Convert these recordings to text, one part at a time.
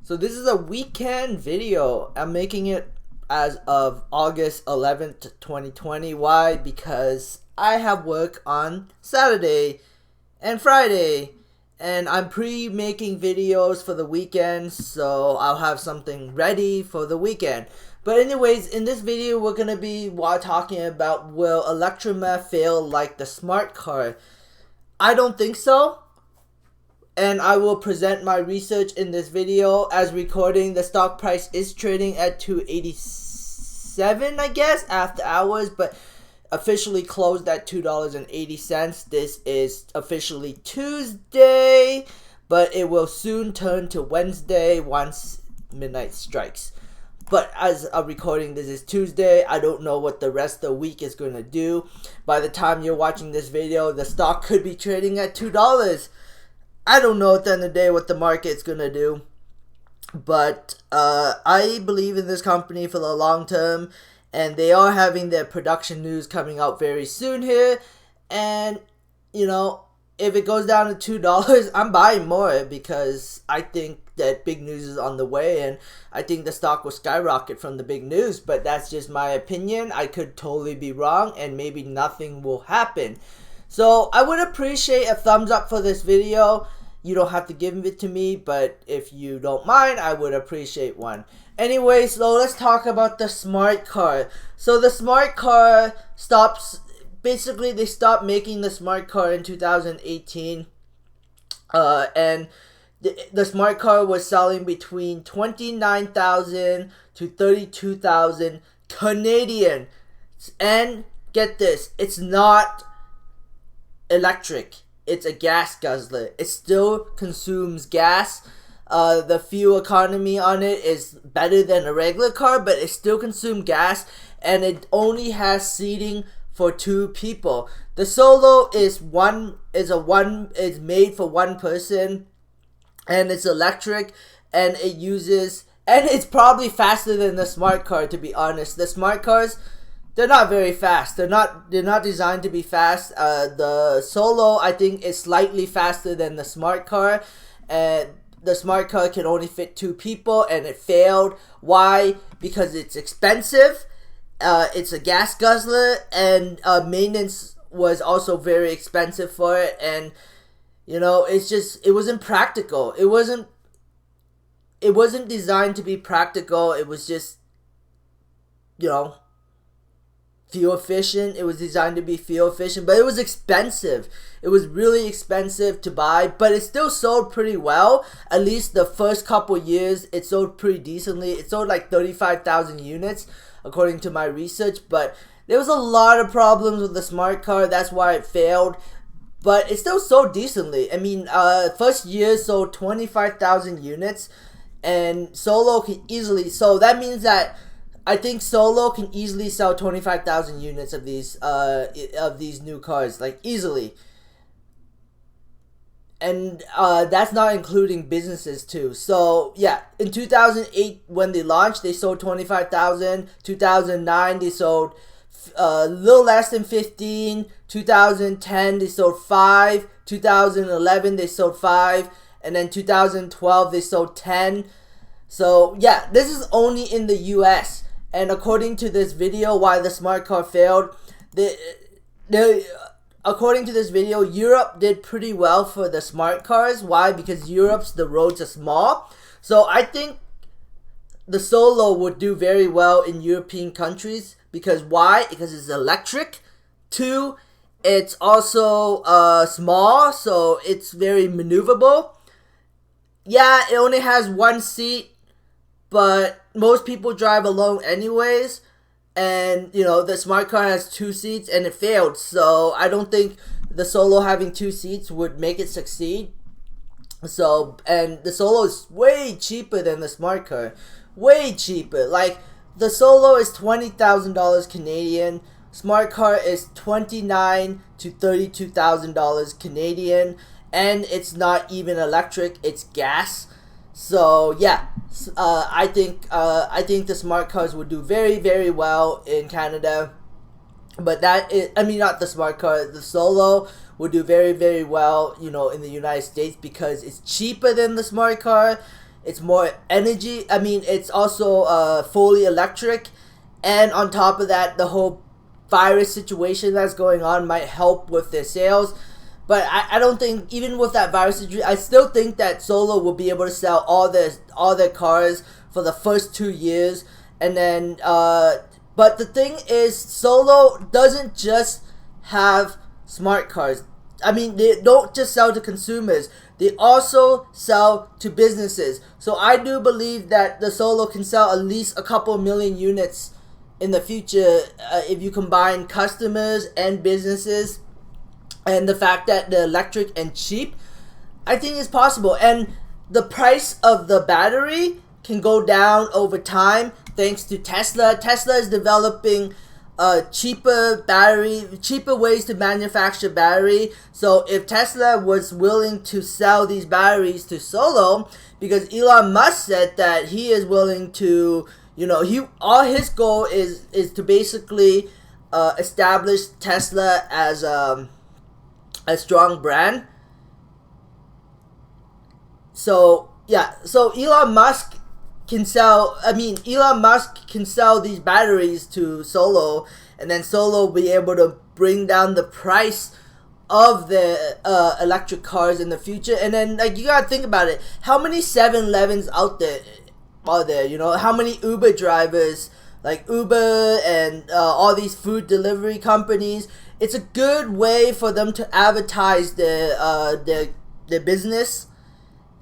So this is a weekend video. I'm making it as of August 11th, 2020. Why? Because I have work on Saturday and Friday, and I'm pre-making videos for the weekend, so I'll have something ready for the weekend. But anyways, in this video, we're going to be talking about, will Electrameccanica fail like the smart card? I don't think so. And I will present my research in this video. As recording, the stock price is trading at 287, I guess, after hours, but officially closed at $2.80. This is officially Tuesday, but it will soon turn to Wednesday once midnight strikes. But as I'm recording, this is Tuesday. I don't know what the rest of the week is going to do. By the time you're watching this video, the stock could be trading at $2. I don't know at the end of the day what the market's going to do. But I believe in this company for the long term. And they are having their production news coming out very soon here. And, you know, if it goes down to $2, I'm buying more because I think that big news is on the way. And I think the stock will skyrocket from the big news. But that's just my opinion. I could totally be wrong and maybe nothing will happen. So I would appreciate a thumbs up for this video. You don't have to give it to me, but if you don't mind, I would appreciate one. Anyway, so let's talk about the smart card. So the smart card basically they stopped making the smart card in 2018. And the smart card was selling between 29,000 to 32,000 Canadian. And get this, it's not electric. It's a gas guzzler. It still consumes gas. The fuel economy on it is better than a regular car, but it still consumes gas, and it only has seating for 2 people. The Solo is made for 1 person, and it's electric, and it's probably faster than the smart car, to be honest. The smart cars, they're not very fast. They're not designed to be fast. The Solo, I think, is slightly faster than the smart car. And the smart car can only fit 2 people, and it failed. Why? Because it's expensive. It's a gas guzzler, and maintenance was also very expensive for it. And you know, it wasn't practical. It wasn't designed to be practical. It was just, you know, fuel efficient. It was designed to be fuel efficient, but it was expensive. It was really expensive to buy, but it still sold pretty well. At least the first couple years, it sold pretty decently. It sold like 35,000 units, according to my research, but there was a lot of problems with the smart car. That's why it failed, but it still sold decently. I mean, first year sold 25,000 units, and Solo can easily, so that means that I think Solo can easily sell 25,000 units of these new cars, like easily. And that's not including businesses too. So yeah, in 2008 when they launched, they sold 25,000. 2009 they sold a little less than 15. 2010 they sold 5. 2011 they sold 5, and then 2012 they sold 10. So yeah, this is only in the US. And according to this video, why the smart car failed, according to this video, Europe did pretty well for the smart cars. Why? Because the roads are small. So I think the Solo would do very well in European countries. Because why? Because it's electric. 2, it's also small, so it's very maneuverable. Yeah, it only has 1 seat, but most people drive alone anyways. And, you know, the smart car has 2 seats and it failed. So I don't think the Solo having 2 seats would make it succeed. So, and the Solo is way cheaper than the smart car. Way cheaper. Like, the Solo is $20,000 Canadian. Smart car is $29,000 to $32,000 Canadian. And it's not even electric, it's gas. So yeah, I think the smart cars would do very, very well in Canada. But not the smart car, the Solo would do very, very well, you know, in the United States because it's cheaper than the smart car. It's more energy. I mean, it's also fully electric, and on top of that, the whole virus situation that's going on might help with their sales. But I don't think, even with that virus situation, I still think that Solo will be able to sell all their cars for the first 2 years. And then, but the thing is, Solo doesn't just have smart cars. I mean, they don't just sell to consumers. They also sell to businesses. So I do believe that the Solo can sell at least a couple million units in the future if you combine customers and businesses. And the fact that the electric and cheap, I think is possible. And the price of the battery can go down over time thanks to Tesla. Tesla is developing cheaper ways to manufacture battery. So if Tesla was willing to sell these batteries to Solo, because Elon Musk said that he is willing to, all his goal is to basically establish Tesla as a strong brand. So Elon Musk can sell these batteries to Solo, and then Solo will be able to bring down the price of the electric cars in the future. And then, like, you gotta think about it. How many 7-Elevens out there are there? How many Uber drivers, like Uber and all these food delivery companies? It's a good way for them to advertise their business.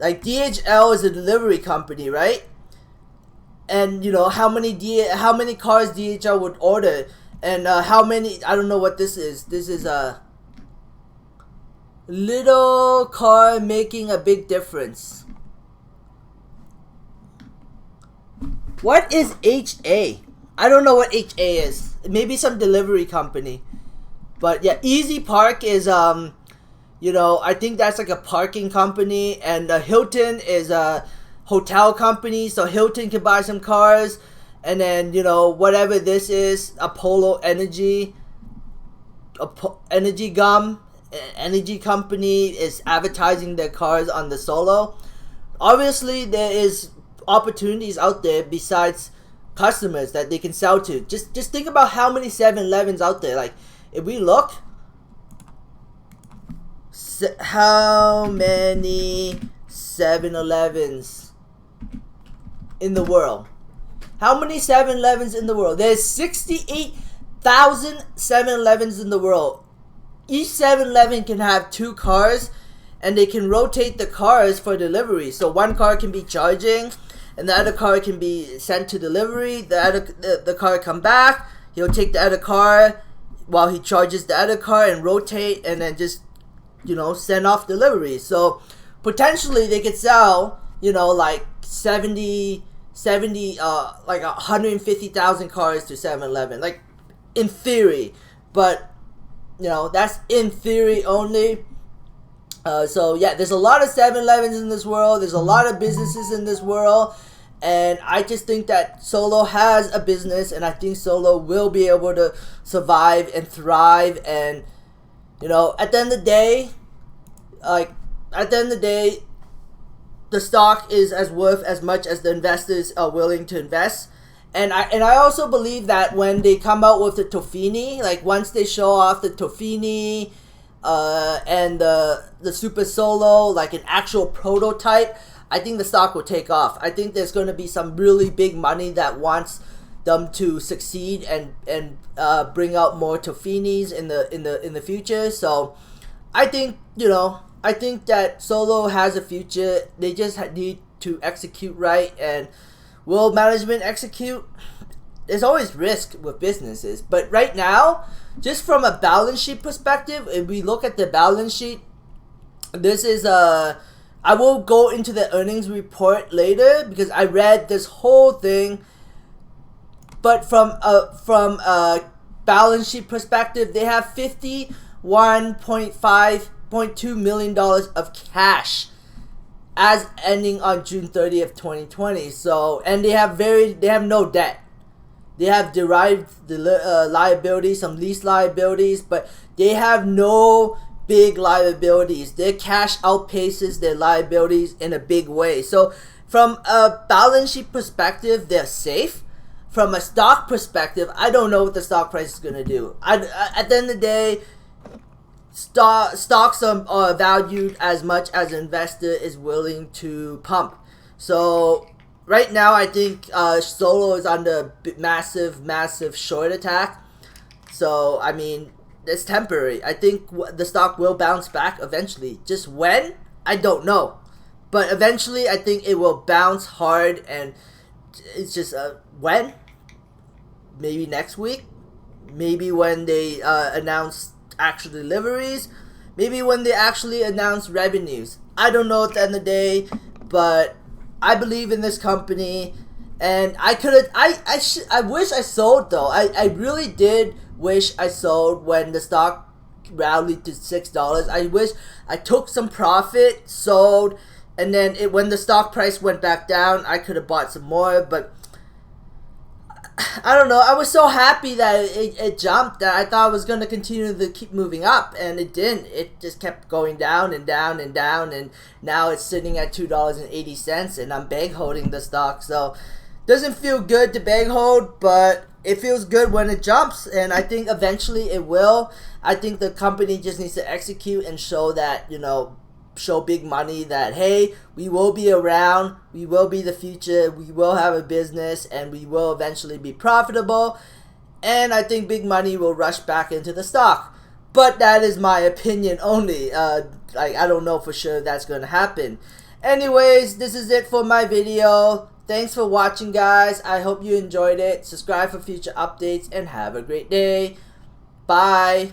Like DHL is a delivery company, right? And how many cars DHL would order, and how many, I don't know what this is. This is a little car making a big difference. What is HA? I don't know what HA is. Maybe some delivery company. But yeah, Easy Park is I think that's like a parking company, and Hilton is a hotel company, so Hilton can buy some cars. And then whatever this is, Apollo Energy, Energy company is advertising their cars on the Solo. Obviously, there is opportunities out there besides customers that they can sell to. Just think about how many 7-Elevens out there. Like, if we look, how many 7-Elevens in the world? How many 7-Elevens in the world? There's 68,000 7-Elevens in the world. Each 7-Eleven can have 2 cars, and they can rotate the cars for delivery. So one car can be charging, and the other car can be sent to delivery. The car come back. He'll take the other car while he charges the other car and rotate, and then just send off delivery. So potentially they could sell like 150,000 cars to 7-Eleven, like, in theory. But that's in theory only. So yeah, there's a lot of 7-Elevens in this world. There's a lot of businesses in this world. And I just think that Solo has a business, and I think Solo will be able to survive and thrive. And at the end of the day, the stock is worth as much as the investors are willing to invest. And I also believe that when they come out with the Tofini, like once they show off the Tofini and the Super Solo, like an actual prototype, I think the stock will take off. I think there's going to be some really big money that wants them to succeed and bring out more Tofinis in the future. So I think that Solo has a future. They just need to execute right. And will management execute? There's always risk with businesses, but right now, just from a balance sheet perspective, if we look at the balance sheet, this is I will go into the earnings report later because I read this whole thing. But from a balance sheet perspective, they have $51.2 million of cash as ending on June 30th, 2020. So, and they have no debt. They have derived liabilities, some lease liabilities, but they have no big liabilities. Their cash outpaces their liabilities in a big way. So from a balance sheet perspective, they're safe. From a stock perspective, I don't know what the stock price is going to do. At the end of the day, stocks are valued as much as an investor is willing to pump. So right now, I think Solo is under massive short attack. So I mean, it's temporary. I think the stock will bounce back eventually. Just when, I don't know, but eventually I think it will bounce hard, and it's just when. Maybe next week, maybe when they announce actual deliveries, maybe when they actually announce revenues. I don't know at the end of the day, but I believe in this company, and I wish I sold though. I really did wish I sold when the stock rallied to $6. I wish I took some profit, sold, and then when the stock price went back down, I could have bought some more, but I don't know. I was so happy that it jumped that I thought it was going to continue to keep moving up, and it didn't. It just kept going down and down and down, and now it's sitting at $2.80, and I'm bank holding the stock. So doesn't feel good to bank hold, but it feels good when it jumps, and I think eventually it will. I think the company just needs to execute and show that, show big money that, hey, we will be around, we will be the future, we will have a business, and we will eventually be profitable. And I think big money will rush back into the stock. But that is my opinion only. I don't know for sure that's going to happen. Anyways, this is it for my video. Thanks for watching, guys. I hope you enjoyed it. Subscribe for future updates, and have a great day. Bye.